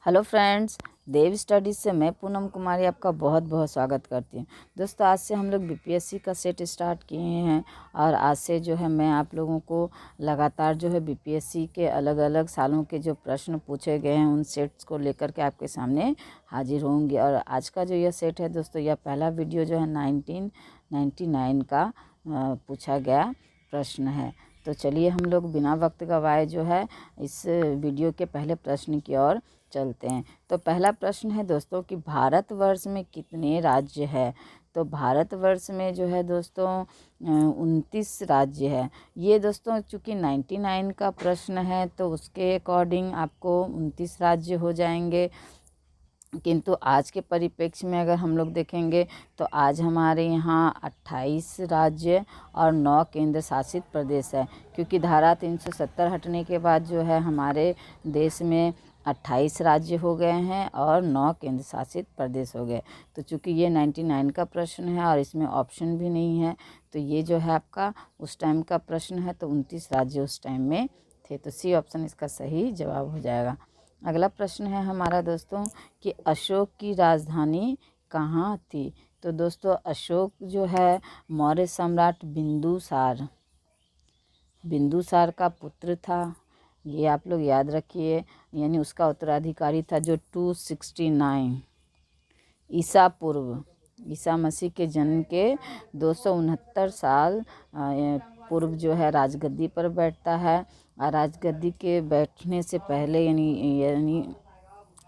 Hello friends, देव studies से मैं पूनम कुमारी आपका बहुत बहुत स्वागत करती हूँ। दोस्तों, आज से हम लोग बीपीएससी का सेट स्टार्ट किए हैं और आज से जो है मैं आप लोगों को लगातार जो है बीपीएससी के अलग अलग सालों के जो प्रश्न पूछे गए हैं उन सेट्स को लेकर के आपके सामने हाजिर होंगे। और आज का जो यह सेट है दोस्तों, यह पहला वीडियो जो है 1999 का पूछा गया प्रश्न है। तो चलिए हम लोग बिना वक्त गवाए जो है इस वीडियो के पहले प्रश्न की ओर चलते हैं। तो पहला प्रश्न है दोस्तों कि भारतवर्ष में कितने राज्य है। तो भारतवर्ष में जो है दोस्तों 29 राज्य है। ये दोस्तों चूँकि 99 का प्रश्न है तो उसके अकॉर्डिंग आपको 29 राज्य हो जाएंगे, किंतु आज के परिप्रेक्ष्य में अगर हम लोग देखेंगे तो आज हमारे यहाँ 28 राज्य और 9 केंद्र शासित प्रदेश है, क्योंकि धारा 370 हटने के बाद जो है हमारे देश में 28 राज्य हो गए हैं और 9 केंद्र शासित प्रदेश हो गए। तो चूँकि ये 99 का प्रश्न है और इसमें ऑप्शन भी नहीं है, तो ये जो है आपका उस टाइम का प्रश्न है, तो 29 राज्य उस टाइम में थे। तो सी ऑप्शन इसका सही जवाब हो जाएगा। अगला प्रश्न है हमारा दोस्तों कि अशोक की राजधानी कहाँ थी। तो दोस्तों अशोक जो है मौर्य सम्राट बिंदुसार का पुत्र था। ये आप लोग याद रखिए, यानी उसका उत्तराधिकारी था जो 269 ईसा मसीह के जन्म के 269 साल पूर्व जो है राजगद्दी पर बैठता है। और राजगद्दी के बैठने से पहले यानी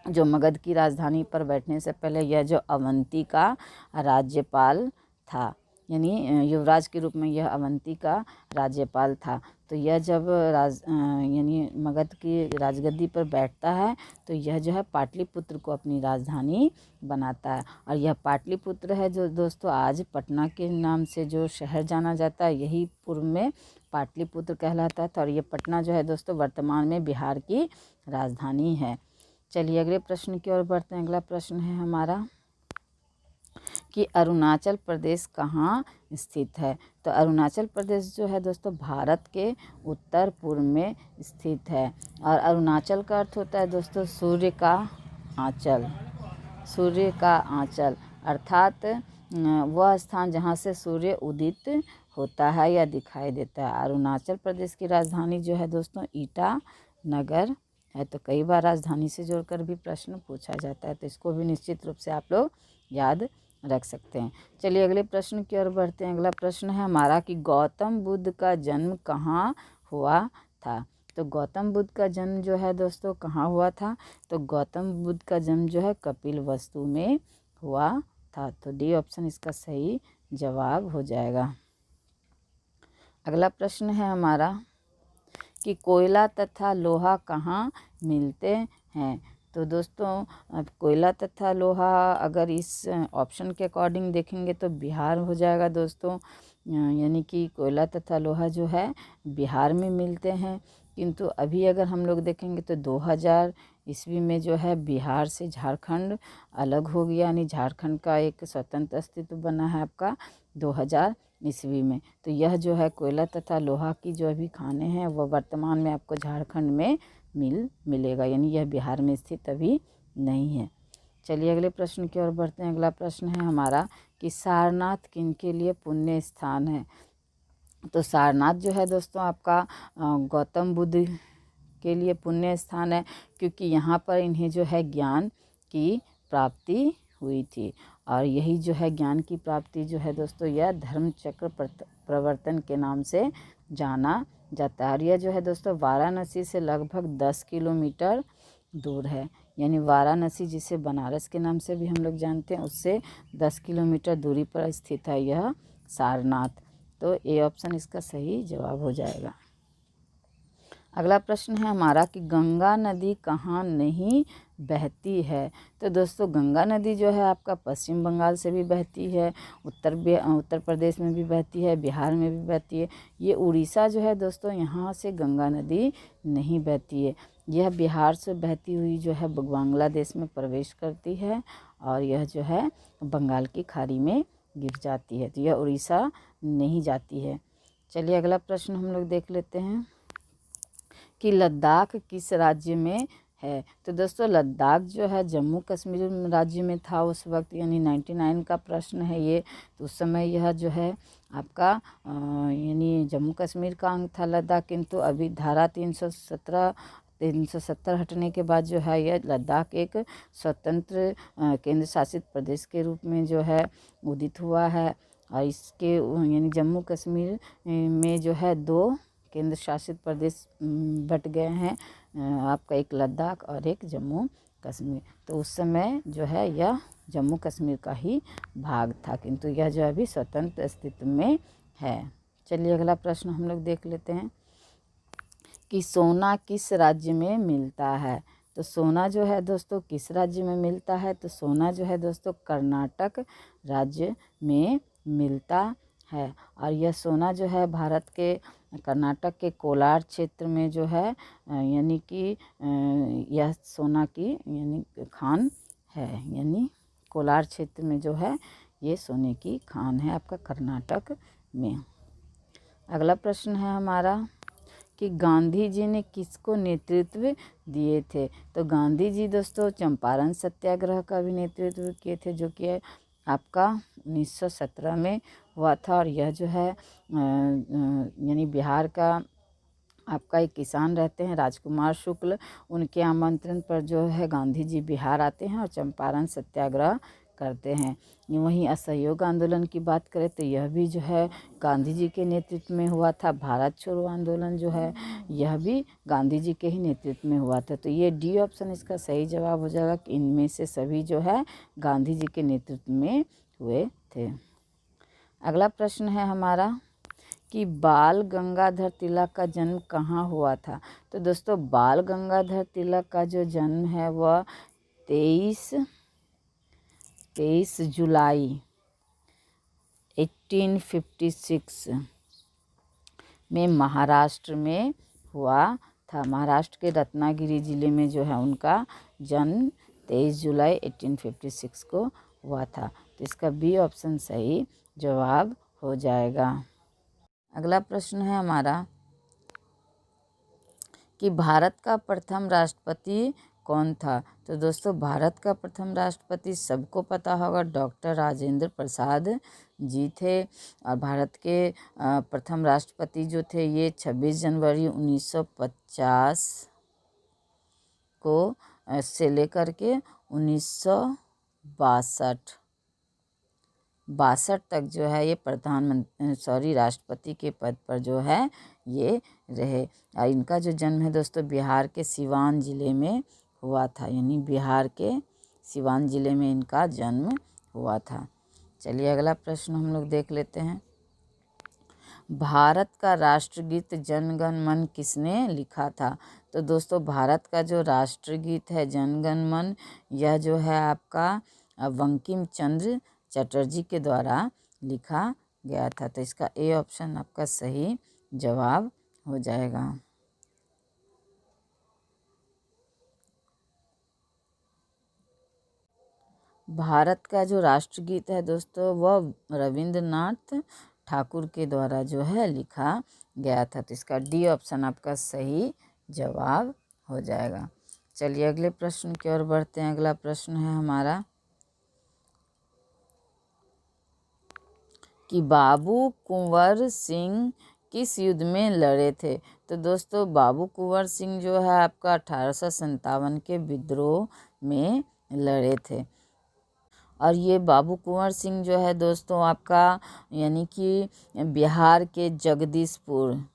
जो मगध की राजधानी पर बैठने से पहले यह जो अवंती का राज्यपाल था, यानी युवराज के रूप में यह अवंती का राज्यपाल था। तो यह जब यानी मगध की राजगद्दी पर बैठता है तो यह जो है पाटलिपुत्र को अपनी राजधानी बनाता है। और यह पाटलिपुत्र है जो दोस्तों आज पटना के नाम से जो शहर जाना जाता है, यही पूर्व में पाटलिपुत्र कहलाता था। और ये पटना जो है दोस्तों वर्तमान में बिहार की राजधानी है। चलिए अगले प्रश्न की ओर बढ़ते हैं। अगला प्रश्न है हमारा कि अरुणाचल प्रदेश कहाँ स्थित है। तो अरुणाचल प्रदेश जो है दोस्तों भारत के उत्तर पूर्व में स्थित है। और अरुणाचल का अर्थ होता है दोस्तों सूर्य का आंचल, अर्थात वह स्थान जहाँ से सूर्य उदित होता है या दिखाई देता है। अरुणाचल प्रदेश की राजधानी जो है दोस्तों ईटानगर है। तो कई बार राजधानी से जोड़कर भी प्रश्न पूछा जाता है, तो इसको भी निश्चित रूप से आप लोग याद रख सकते हैं। चलिए अगले प्रश्न की ओर बढ़ते हैं। अगला प्रश्न है हमारा कि गौतम बुद्ध का जन्म कहाँ हुआ था। तो गौतम बुद्ध का जन्म जो है दोस्तों कहाँ हुआ था। तो गौतम बुद्ध का जन्म जो है कपिलवस्तु में हुआ था। तो डी ऑप्शन इसका सही जवाब हो जाएगा। अगला प्रश्न है हमारा कि कोयला तथा लोहा कहाँ मिलते हैं। तो दोस्तों अब कोयला तथा लोहा अगर इस ऑप्शन के अकॉर्डिंग देखेंगे तो बिहार हो जाएगा दोस्तों, यानी कि कोयला तथा लोहा जो है बिहार में मिलते हैं। किंतु अभी अगर हम लोग देखेंगे तो 2000 ईस्वी में जो है बिहार से झारखंड अलग हो गया, यानी झारखंड का एक स्वतंत्र अस्तित्व बना है आपका 2000 ईस्वी में। तो यह जो है कोयला तथा लोहा की जो अभी खाने हैं वह वर्तमान में आपको झारखंड में मिलेगा, यानी यह बिहार में स्थित अभी नहीं है। चलिए अगले प्रश्न की ओर बढ़ते हैं। अगला प्रश्न है हमारा कि सारनाथ किनके लिए पुण्य स्थान है। तो सारनाथ जो है दोस्तों आपका गौतम बुद्ध के लिए पुण्य स्थान है, क्योंकि यहाँ पर इन्हें जो है ज्ञान की प्राप्ति हुई थी। और यही जो है ज्ञान की प्राप्ति जो है दोस्तों यह धर्म चक्र प्रवर्तन के नाम से जाना जाता है। और यह जो है दोस्तों वाराणसी से लगभग 10 किलोमीटर दूर है, यानी वाराणसी जिसे बनारस के नाम से भी हम लोग जानते हैं उससे 10 किलोमीटर दूरी पर स्थित है यह सारनाथ। तो ए ऑप्शन इसका सही जवाब हो जाएगा। अगला प्रश्न है हमारा कि गंगा नदी कहाँ नहीं बहती है। तो दोस्तों गंगा नदी जो है आपका पश्चिम बंगाल से भी बहती है, उत्तर प्रदेश में भी बहती है, बिहार में भी बहती है। ये उड़ीसा जो है दोस्तों यहाँ से गंगा नदी नहीं बहती है। यह बिहार से बहती हुई जो है बांग्लादेश में प्रवेश करती है और यह जो है बंगाल की खाड़ी में गिर जाती है। तो यह उड़ीसा नहीं जाती है। चलिए अगला प्रश्न हम लोग देख लेते हैं कि लद्दाख किस राज्य में है। तो दोस्तों लद्दाख जो है जम्मू कश्मीर राज्य में था उस वक्त, यानी 99 का प्रश्न है ये। तो उस समय यह जो है आपका यानी जम्मू कश्मीर का अंग था लद्दाख, किंतु अभी धारा 370 हटने के बाद जो है यह लद्दाख एक स्वतंत्र केंद्र शासित प्रदेश के रूप में जो है उदित हुआ है। और इसके यानी जम्मू कश्मीर में जो है 2 केंद्र शासित प्रदेश बट गए हैं, आपका एक लद्दाख और एक जम्मू कश्मीर। तो उस समय जो है यह जम्मू कश्मीर का ही भाग था, किंतु यह जो अभी स्वतंत्र अस्तित्व में है। चलिए अगला प्रश्न हम लोग देख लेते हैं कि सोना किस राज्य में मिलता है। तो सोना जो है दोस्तों किस राज्य में मिलता है, तो सोना जो है दोस्तों कर्नाटक राज्य में मिलता है। और यह सोना जो है भारत के कर्नाटक के कोलार क्षेत्र में जो है यानी कि यह सोना की यानी खान है, यानी कोलार क्षेत्र में जो है ये सोने की खान है आपका कर्नाटक में। अगला प्रश्न है हमारा कि गांधी जी ने किसको नेतृत्व दिए थे। तो गांधी जी दोस्तों चंपारण सत्याग्रह का भी नेतृत्व किए थे, जो कि आपका 1917 में हुआ था। और यह जो है यानी बिहार का आपका एक किसान रहते हैं राजकुमार शुक्ल, उनके आमंत्रण पर जो है गांधी जी बिहार आते हैं और चंपारण सत्याग्रह करते हैं। वहीं असहयोग आंदोलन की बात करें तो यह भी जो है गांधी जी के नेतृत्व में हुआ था। भारत छोड़ो आंदोलन जो है यह भी गांधी जी के ही नेतृत्व में हुआ था। तो ये डी ऑप्शन इसका सही जवाब हो जाएगा कि इनमें से सभी जो है गांधी जी के नेतृत्व में हुए थे। अगला प्रश्न है हमारा कि बाल गंगाधर तिलक का जन्म कहाँ हुआ था। तो दोस्तों बाल गंगाधर तिलक का जो जन्म है वह 23 जुलाई 1856 में महाराष्ट्र में हुआ था। महाराष्ट्र के रत्नागिरी जिले में जो है उनका जन्म 23 जुलाई 1856 को हुआ था। तो इसका बी ऑप्शन सही जवाब हो जाएगा। अगला प्रश्न है हमारा कि भारत का प्रथम राष्ट्रपति कौन था। तो दोस्तों भारत का प्रथम राष्ट्रपति सबको पता होगा डॉक्टर राजेंद्र प्रसाद जी थे। और भारत के प्रथम राष्ट्रपति जो थे ये 26 जनवरी 1950 को से लेकर के 1962 तक जो है ये राष्ट्रपति के पद पर जो है ये रहे। और इनका जो जन्म है दोस्तों बिहार के सिवान जिले में हुआ था, यानी बिहार के सिवान जिले में इनका जन्म हुआ था। चलिए अगला प्रश्न हम लोग देख लेते हैं। भारत का राष्ट्रगीत जन गण मन किसने लिखा था। तो दोस्तों भारत का जो राष्ट्रगीत है जन गण मन यह जो है आपका बंकिम चंद्र चटर्जी के द्वारा लिखा गया था। तो इसका ए ऑप्शन आपका सही जवाब हो जाएगा। भारत का जो राष्ट्रगीत है दोस्तों वह रविंद्रनाथ ठाकुर के द्वारा जो है लिखा गया था। तो इसका डी ऑप्शन आपका सही जवाब हो जाएगा। चलिए अगले प्रश्न की ओर बढ़ते हैं। अगला प्रश्न है हमारा कि बाबू कुंवर सिंह किस युद्ध में लड़े थे। तो दोस्तों बाबू कुंवर सिंह जो है आपका 1857 के विद्रोह में लड़े थे। और ये बाबू कुंवर सिंह जो है दोस्तों आपका यानी कि बिहार के जगदीशपुर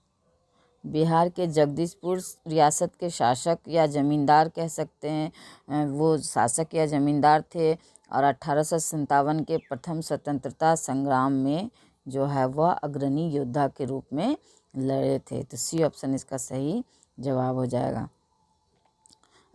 रियासत के शासक या ज़मींदार कह सकते हैं, वो शासक या ज़मींदार थे। और 1857 के प्रथम स्वतंत्रता संग्राम में जो है वह अग्रणी योद्धा के रूप में लड़े थे। तो सी ऑप्शन इसका सही जवाब हो जाएगा।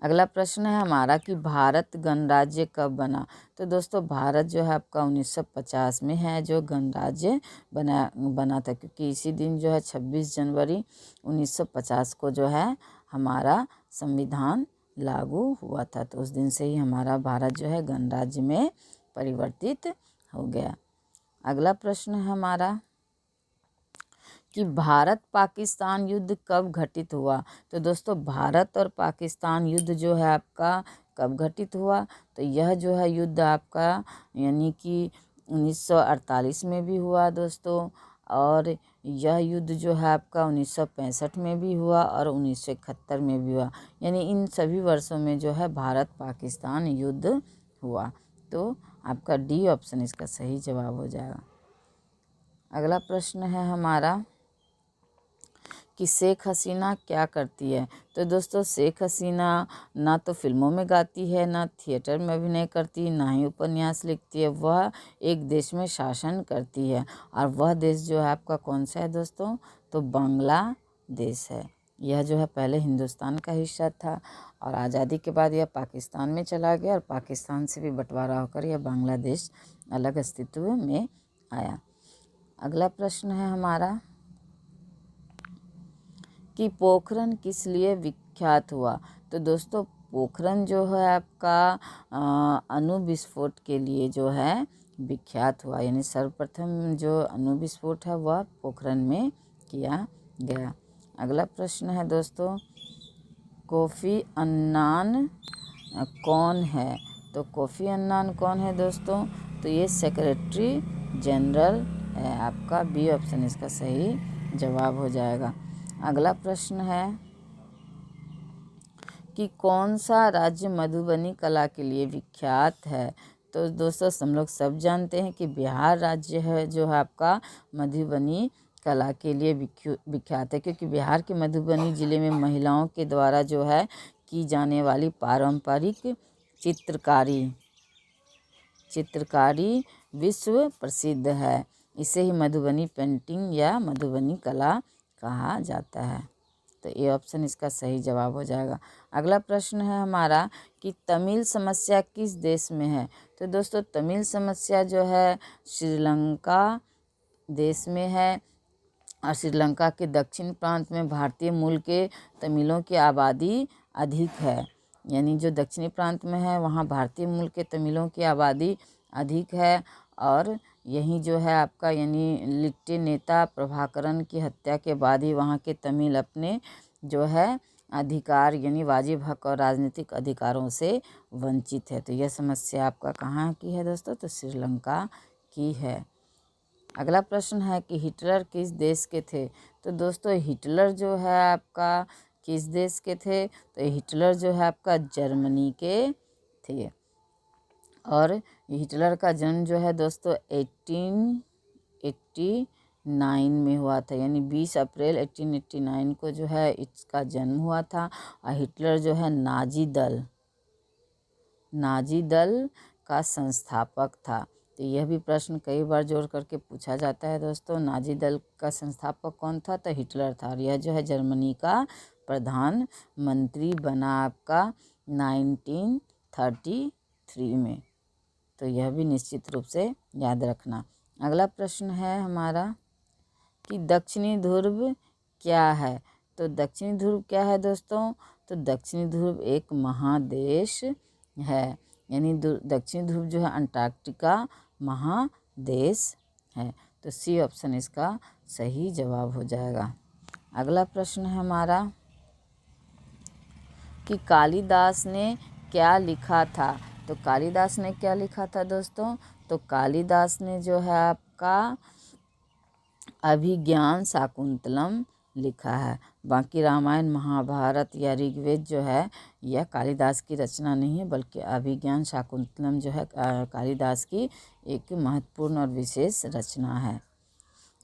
अगला प्रश्न है हमारा कि भारत गणराज्य कब बना। तो दोस्तों भारत जो है आपका 1950 में है जो गणराज्य बना था, क्योंकि इसी दिन जो है 26 जनवरी 1950 को जो है हमारा संविधान लागू हुआ था। तो उस दिन से ही हमारा भारत जो है गणराज्य में परिवर्तित हो गया। अगला प्रश्न है हमारा कि भारत पाकिस्तान युद्ध कब घटित हुआ। तो दोस्तों भारत और पाकिस्तान युद्ध जो है आपका कब घटित हुआ, तो यह जो है युद्ध आपका यानी कि 1948 में भी हुआ दोस्तों, और यह युद्ध जो है आपका 1965 में भी हुआ और 1971 में भी हुआ। यानी इन सभी वर्षों में जो है भारत पाकिस्तान युद्ध हुआ। तो आपका डी ऑप्शन इसका सही जवाब हो जाएगा। अगला प्रश्न है हमारा कि शेख हसीना क्या करती है। तो दोस्तों शेख हसीना ना तो फिल्मों में गाती है, ना थिएटर में अभिनय करती, ना ही उपन्यास लिखती है। वह एक देश में शासन करती है, और वह देश जो है आपका कौन सा है दोस्तों, तो बांग्लादेश है। यह जो है पहले हिंदुस्तान का हिस्सा था, और आज़ादी के बाद यह पाकिस्तान में चला गया, और पाकिस्तान से भी बंटवारा होकर यह बांग्लादेश अलग अस्तित्व में आया। अगला प्रश्न है हमारा कि पोखरण किस लिए विख्यात हुआ। तो दोस्तों पोखरण जो है आपका अणु विस्फोट के लिए जो है विख्यात हुआ, यानी सर्वप्रथम जो अणु विस्फोट है वह पोखरण में किया गया। अगला प्रश्न है दोस्तों, कोफी अन्नान कौन है। तो कोफी अन्नान कौन है दोस्तों, तो ये सेक्रेटरी जनरल है। आपका बी ऑप्शन इसका सही जवाब हो जाएगा। अगला प्रश्न है कि कौन सा राज्य मधुबनी कला के लिए विख्यात है। तो दोस्तों हम लोग सब जानते हैं कि बिहार राज्य है जो है आपका मधुबनी कला के लिए विख्यात है, क्योंकि बिहार के मधुबनी ज़िले में महिलाओं के द्वारा जो है की जाने वाली पारंपरिक चित्रकारी विश्व प्रसिद्ध है। इसे ही मधुबनी पेंटिंग या मधुबनी कला कहा जाता है। तो ये ऑप्शन इसका सही जवाब हो जाएगा। अगला प्रश्न है हमारा कि तमिल समस्या किस देश में है। तो दोस्तों तमिल समस्या जो है श्रीलंका देश में है, और श्रीलंका के दक्षिण प्रांत में भारतीय मूल के तमिलों की आबादी अधिक है। यानी जो दक्षिणी प्रांत में है वहाँ भारतीय मूल के तमिलों की आबादी अधिक है, और यही जो है आपका यानी लिट्टे नेता प्रभाकरन की हत्या के बाद ही वहाँ के तमिल अपने जो है अधिकार यानी वाजिब हक और राजनीतिक अधिकारों से वंचित है। तो यह समस्या आपका कहाँ की है दोस्तों, तो श्रीलंका की है। अगला प्रश्न है कि हिटलर किस देश के थे। तो दोस्तों हिटलर जो है आपका किस देश के थे, तो हिटलर जो है आपका जर्मनी के थे, और हिटलर का जन्म जो है दोस्तों 1889 में हुआ था, यानी 20 अप्रैल 1889 को जो है इसका जन्म हुआ था। और हिटलर जो है नाजी दल का संस्थापक था। तो यह भी प्रश्न कई बार जोड़ करके पूछा जाता है दोस्तों, नाजी दल का संस्थापक कौन था, तो हिटलर था। और यह जो है जर्मनी का प्रधानमंत्री बना आपका 1933 में। तो यह भी निश्चित रूप से याद रखना। अगला प्रश्न है हमारा कि दक्षिणी ध्रुव क्या है। तो दक्षिणी ध्रुव क्या है दोस्तों, तो दक्षिणी ध्रुव एक महादेश है, यानी दक्षिणी ध्रुव जो है अंटार्कटिका महादेश है। तो सी ऑप्शन इसका सही जवाब हो जाएगा। अगला प्रश्न है हमारा कि कालिदास ने क्या लिखा था। तो कालिदास ने क्या लिखा था दोस्तों, तो कालिदास ने जो है आपका अभिज्ञान शाकुंतलम लिखा है। बाकी रामायण महाभारत या ऋग्वेद जो है यह कालिदास की रचना नहीं है, बल्कि अभिज्ञान शाकुंतलम जो है कालिदास की एक महत्वपूर्ण और विशेष रचना है।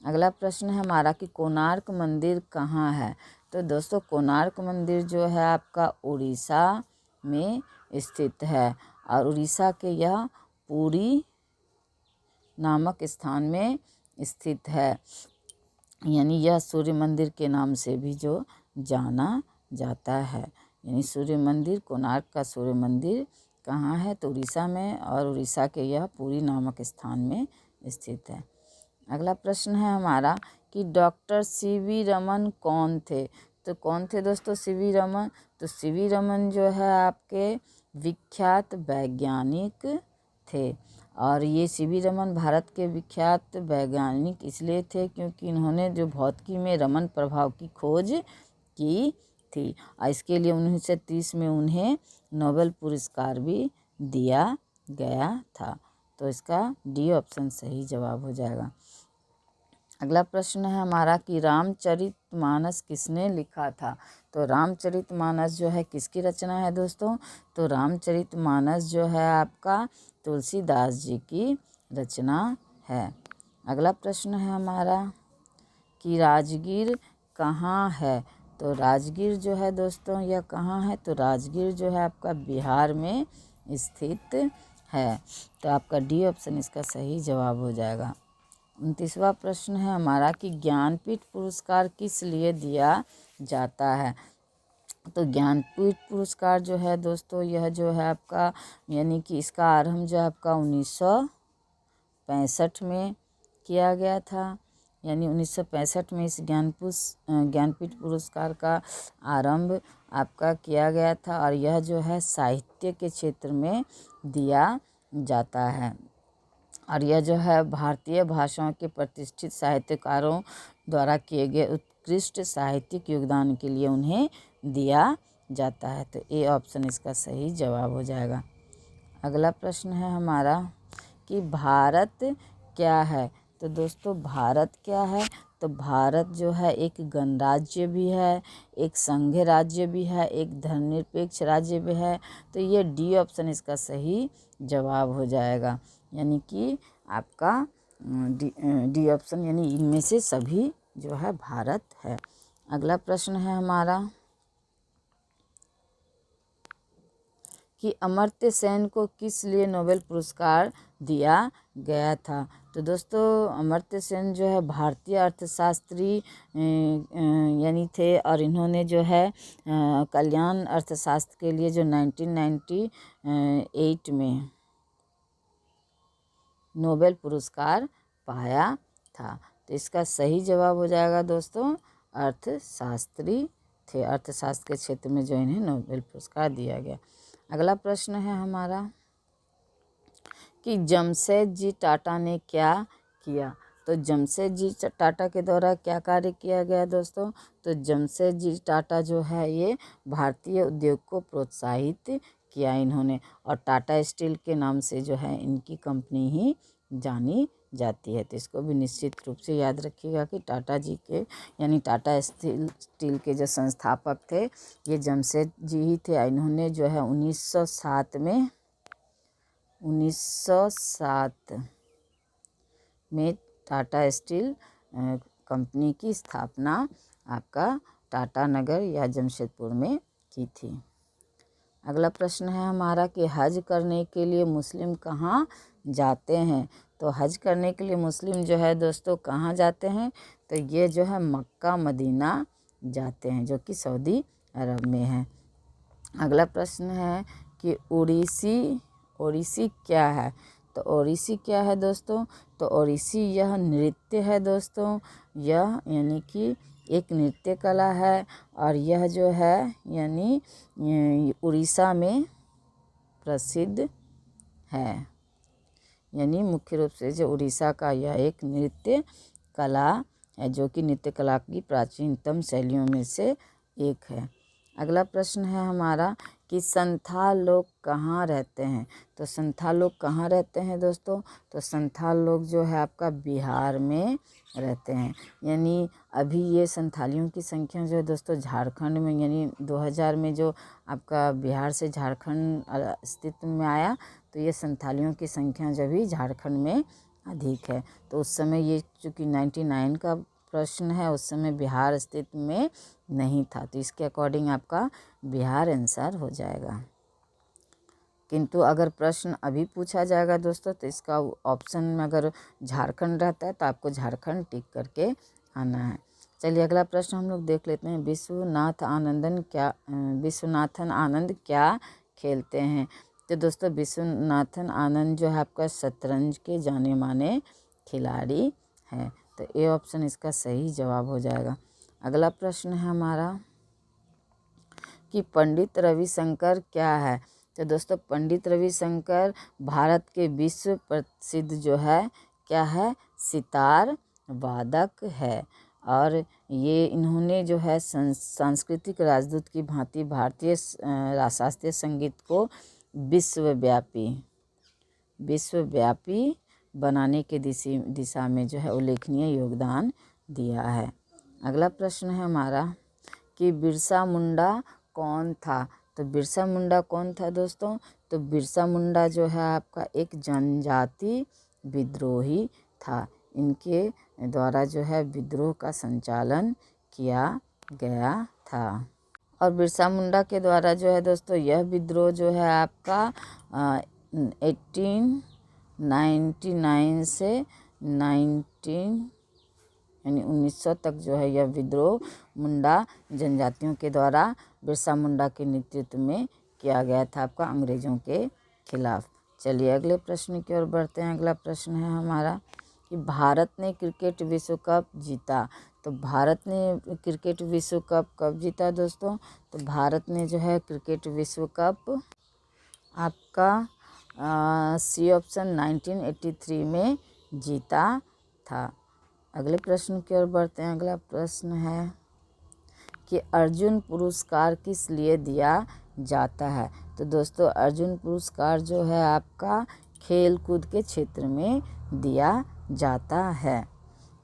अगला प्रश्न है हमारा कि कोणार्क मंदिर कहाँ है। तो दोस्तों कोणार्क मंदिर जो है आपका उड़ीसा में स्थित है, और उड़ीसा के यह पुरी नामक स्थान में स्थित है। यानी यह सूर्य मंदिर के नाम से भी जो जाना जाता है। यानी सूर्य मंदिर, कोणार्क का सूर्य मंदिर कहाँ है, तो उड़ीसा में, और उड़ीसा के यह पुरी नामक स्थान में स्थित है। अगला प्रश्न है हमारा कि डॉक्टर सीवी रमन कौन थे। तो कौन थे दोस्तों सीवी रमन, तो सीवी रमन जो है आपके विख्यात वैज्ञानिक थे। और ये सीवी रमन भारत के विख्यात वैज्ञानिक इसलिए थे क्योंकि इन्होंने जो भौतिकी में रमन प्रभाव की खोज की थी, और इसके लिए 1930 में उन्हें नोबेल पुरस्कार भी दिया गया था। तो इसका डी ऑप्शन सही जवाब हो जाएगा। अगला प्रश्न है हमारा कि रामचरितमानस किसने लिखा था। तो रामचरितमानस जो है किसकी रचना है दोस्तों, तो रामचरितमानस जो है आपका तुलसीदास जी की रचना है। अगला प्रश्न है हमारा कि राजगीर कहाँ है। तो राजगीर जो है दोस्तों यह कहाँ है, तो राजगीर जो है आपका बिहार में स्थित है। तो आपका डी ऑप्शन इसका सही जवाब हो जाएगा। 29वां प्रश्न है हमारा कि ज्ञानपीठ पुरस्कार किस लिए दिया जाता है। तो ज्ञानपीठ पुरस्कार जो है दोस्तों यह जो है आपका यानी कि इसका आरंभ जो है आपका 1965 में किया गया था। यानी 1965 में इस ज्ञानपीठ पुरस्कार का आरंभ आपका किया गया था, और यह जो है साहित्य के क्षेत्र में दिया जाता है। और यह जो है भारतीय भाषाओं के प्रतिष्ठित साहित्यकारों द्वारा किए गए उत्कृष्ट साहित्यिक योगदान के लिए उन्हें दिया जाता है। तो ए ऑप्शन इसका सही जवाब हो जाएगा। अगला प्रश्न है हमारा कि भारत क्या है। तो दोस्तों भारत क्या है, तो भारत जो है एक गणराज्य भी है, एक संघ राज्य भी है, एक धर्मनिरपेक्ष राज्य भी है। तो ये डी ऑप्शन इसका सही जवाब हो जाएगा। यानी कि आपका डी ऑप्शन यानी इनमें से सभी जो है भारत है। अगला प्रश्न है हमारा कि अमर्त्य सेन को किस लिए नोबेल पुरस्कार दिया गया था। तो दोस्तों अमर्त्य सेन जो है भारतीय अर्थशास्त्री यानी थे, और इन्होंने जो है कल्याण अर्थशास्त्र के लिए जो 1998 में नोबेल पुरस्कार पाया था। तो इसका सही जवाब हो जाएगा दोस्तों अर्थशास्त्री थे। अर्थशास्त्र के क्षेत्र में जो इन्हें नोबेल पुरस्कार दिया गया। अगला प्रश्न है हमारा कि जमशेदजी टाटा ने क्या किया। तो जमशेदजी टाटा के द्वारा क्या कार्य किया गया दोस्तों, तो जमशेदजी टाटा जो है ये भारतीय उद्योग को प्रोत्साहित किया इन्होंने, और टाटा स्टील के नाम से जो है इनकी कंपनी ही जानी जाती है। तो इसको भी निश्चित रूप से याद रखिएगा कि टाटा जी के यानी टाटा स्टील के जो संस्थापक थे ये जमशेद जी ही थे। इन्होंने जो है 1907 में टाटा स्टील कंपनी की स्थापना आपका टाटा नगर या जमशेदपुर में की थी। अगला प्रश्न है हमारा कि हज करने के लिए मुस्लिम कहाँ जाते हैं। तो हज करने के लिए मुस्लिम जो है दोस्तों कहाँ जाते हैं, तो ये जो है मक्का मदीना जाते हैं जो कि सऊदी अरब में है। अगला प्रश्न है कि ओडिसी क्या है। तो ओडिसी क्या है दोस्तों, तो ओडिसी यह नृत्य है दोस्तों, यह यानी कि एक नृत्य कला है, और यह जो है यानी उड़ीसा में प्रसिद्ध है। यानी मुख्य रूप से जो उड़ीसा का यह एक नृत्य कला है जो कि नृत्य कला की प्राचीनतम शैलियों में से एक है। अगला प्रश्न है हमारा कि संथाल लोग कहाँ रहते हैं। तो संथाल लोग कहाँ रहते हैं दोस्तों, तो संथाल लोग जो है आपका बिहार में रहते हैं। यानी अभी ये संथालियों की संख्या जो है दोस्तों झारखंड में यानी 2000 में जो आपका बिहार से झारखंड अस्तित्व में आया, तो ये संथालियों की संख्या जो भी झारखंड में अधिक है। तो उस समय ये चूँकि 99 का प्रश्न है, उस समय बिहार अस्तित्व में नहीं था, तो इसके अकॉर्डिंग आपका बिहार आंसर हो जाएगा। किंतु अगर प्रश्न अभी पूछा जाएगा दोस्तों तो इसका ऑप्शन में अगर झारखंड रहता है तो आपको झारखंड टिक करके आना है। चलिए अगला प्रश्न हम लोग देख लेते हैं। विश्वनाथन आनंद क्या खेलते हैं। तो दोस्तों विश्वनाथन आनंद जो है आपका शतरंज के जाने माने खिलाड़ी हैं। तो ए ऑप्शन इसका सही जवाब हो जाएगा। अगला प्रश्न है हमारा कि पंडित रविशंकर क्या है। तो दोस्तों पंडित रविशंकर भारत के विश्व प्रसिद्ध जो है क्या है, सितार वादक है। और ये इन्होंने जो है सांस्कृतिक राजदूत की भांति भारतीय शास्त्रीय संगीत को विश्वव्यापी बनाने के दिशा में जो है उल्लेखनीय योगदान दिया है। अगला प्रश्न है हमारा कि बिरसा मुंडा कौन था। तो बिरसा मुंडा कौन था दोस्तों, तो बिरसा मुंडा जो है आपका एक जनजाति विद्रोही था। इनके द्वारा जो है विद्रोह का संचालन किया गया था। और बिरसा मुंडा के द्वारा जो है दोस्तों यह विद्रोह जो है आपका 1899 से 1900 तक जो है यह विद्रोह मुंडा जनजातियों के द्वारा बिरसा मुंडा के नेतृत्व में किया गया था आपका अंग्रेज़ों के खिलाफ। चलिए अगले प्रश्न की ओर बढ़ते हैं। अगला प्रश्न है हमारा कि भारत ने क्रिकेट विश्व कप जीता। तो भारत ने क्रिकेट विश्व कप कब जीता दोस्तों, तो भारत ने जो है क्रिकेट विश्व कप आपका सी ऑप्शन 1983 में जीता था। अगले प्रश्न की ओर बढ़ते हैं। अगला प्रश्न है कि अर्जुन पुरस्कार किस लिए दिया जाता है। तो दोस्तों अर्जुन पुरस्कार जो है आपका खेल कूद के क्षेत्र में दिया जाता है।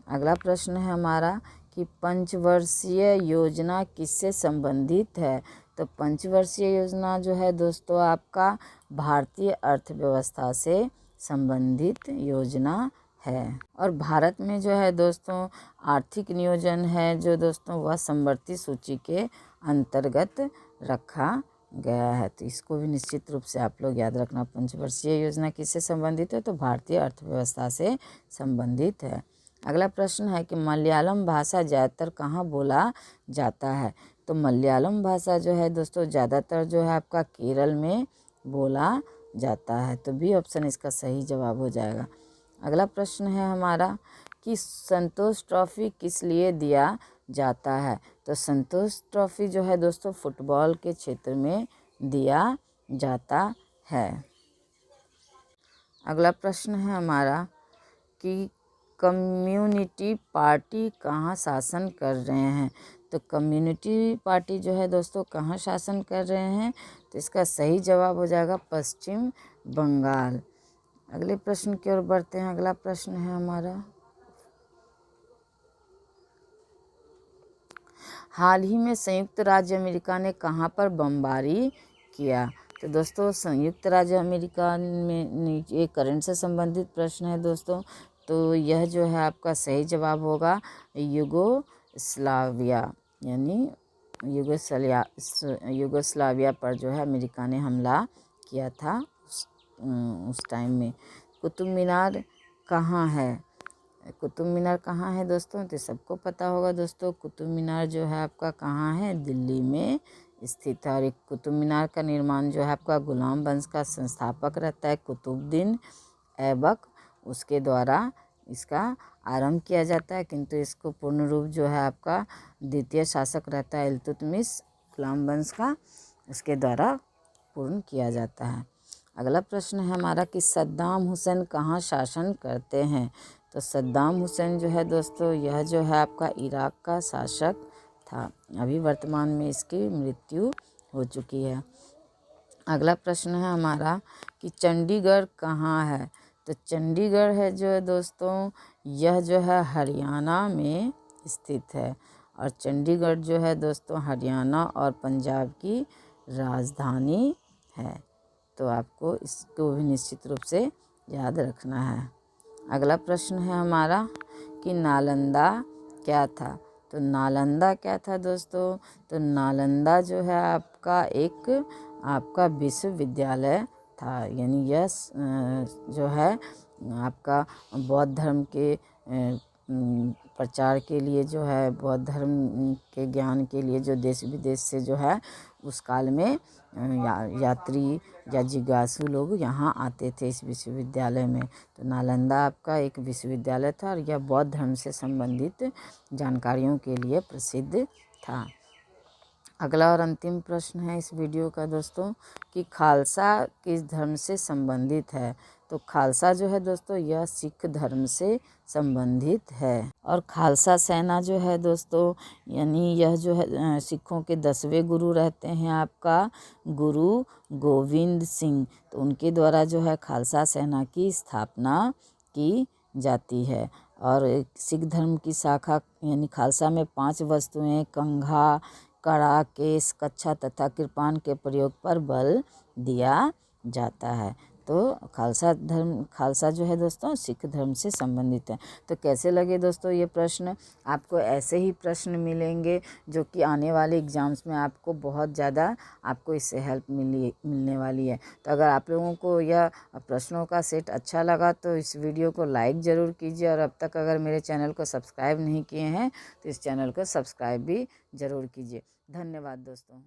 अगला प्रश्न है हमारा कि पंचवर्षीय योजना किससे संबंधित है। तो पंचवर्षीय योजना जो है दोस्तों आपका भारतीय अर्थव्यवस्था से संबंधित योजना है। और भारत में जो है दोस्तों आर्थिक नियोजन है जो दोस्तों वह समवर्ती सूची के अंतर्गत रखा गया है। तो इसको भी निश्चित रूप से आप लोग याद रखना। पंचवर्षीय योजना किससे संबंधित है, तो भारतीय अर्थव्यवस्था से संबंधित है। अगला प्रश्न है कि मलयालम भाषा ज़्यादातर कहाँ बोला जाता है। तो मलयालम भाषा जो है दोस्तों ज़्यादातर जो है आपका केरल में बोला जाता है। तो बी ऑप्शन इसका सही जवाब हो जाएगा। अगला प्रश्न है हमारा कि संतोष ट्रॉफी किस लिए दिया जाता है। तो संतोष ट्रॉफी जो है दोस्तों फुटबॉल के क्षेत्र में दिया जाता है। अगला प्रश्न है हमारा कि कम्युनिटी पार्टी कहाँ शासन कर रहे हैं। तो कम्युनिटी पार्टी जो है दोस्तों कहाँ शासन कर रहे हैं, तो इसका सही जवाब हो जाएगा पश्चिम बंगाल। अगले प्रश्न की ओर बढ़ते हैं। अगला प्रश्न है हमारा हाल ही में संयुक्त राज्य अमेरिका ने कहाँ पर बमबारी किया। तो दोस्तों संयुक्त राज्य अमेरिका में ये करंट से संबंधित प्रश्न है दोस्तों। तो यह जो है आपका सही जवाब होगा युगोस्लाविया, यानी युगोस्लाविया पर जो है अमेरिका ने हमला किया था उस टाइम में। कुतुब मीनार कहाँ है। कुतुब मीनार कहाँ है दोस्तों, तो सबको पता होगा दोस्तों। कुतुब मीनार जो है आपका कहाँ है, दिल्ली में स्थित है। और एक कुतुब मीनार का निर्माण जो है आपका गुलाम वंश का संस्थापक रहता है कुतुबुद्दीन ऐबक, उसके द्वारा इसका आरंभ किया जाता है। किंतु इसको पूर्ण रूप जो है आपका द्वितीय शासक रहता है इल्तुतमिश गुलाम वंश का, उसके द्वारा पूर्ण किया जाता है। अगला प्रश्न है हमारा कि सद्दाम हुसैन कहाँ शासन करते हैं। तो सद्दाम हुसैन जो है दोस्तों यह जो है आपका इराक का शासक था। अभी वर्तमान में इसकी मृत्यु हो चुकी है। अगला प्रश्न है हमारा कि चंडीगढ़ कहाँ है। तो चंडीगढ़ है जो है दोस्तों यह जो है हरियाणा में स्थित है। और चंडीगढ़ जो है दोस्तों हरियाणा और पंजाब की राजधानी है। तो आपको इसको भी निश्चित रूप से याद रखना है। अगला प्रश्न है हमारा कि नालंदा क्या था। तो नालंदा क्या था दोस्तों, तो नालंदा जो है आपका विश्वविद्यालय था। यानी यह जो है आपका बौद्ध धर्म के प्रचार के लिए जो है, बौद्ध धर्म के ज्ञान के लिए जो देश विदेश से जो है उस काल में यात्री या जिज्ञासु लोग यहाँ आते थे इस विश्वविद्यालय में। तो नालंदा आपका एक विश्वविद्यालय था और यह बौद्ध धर्म से संबंधित जानकारियों के लिए प्रसिद्ध था। अगला और अंतिम प्रश्न है इस वीडियो का दोस्तों कि खालसा किस धर्म से संबंधित है। तो खालसा जो है दोस्तों यह सिख धर्म से संबंधित है। और खालसा सेना जो है दोस्तों यानी यह जो है सिखों के 10वें गुरु रहते हैं आपका गुरु गोविंद सिंह। तो उनके द्वारा जो है खालसा सेना की स्थापना की जाती है। और सिख धर्म की शाखा यानी खालसा में 5 वस्तुएं कंघा, कड़ा, केस, कच्छा तथा कृपान के प्रयोग पर बल दिया जाता है। तो खालसा जो है दोस्तों सिख धर्म से संबंधित है। तो कैसे लगे दोस्तों ये प्रश्न। आपको ऐसे ही प्रश्न मिलेंगे जो कि आने वाले एग्ज़ाम्स में आपको बहुत ज़्यादा आपको इससे हेल्प मिलने वाली है। तो अगर आप लोगों को यह प्रश्नों का सेट अच्छा लगा तो इस वीडियो को लाइक ज़रूर कीजिए। और अब तक अगर मेरे चैनल को सब्सक्राइब नहीं किए हैं तो इस चैनल को सब्सक्राइब भी ज़रूर कीजिए। धन्यवाद दोस्तों।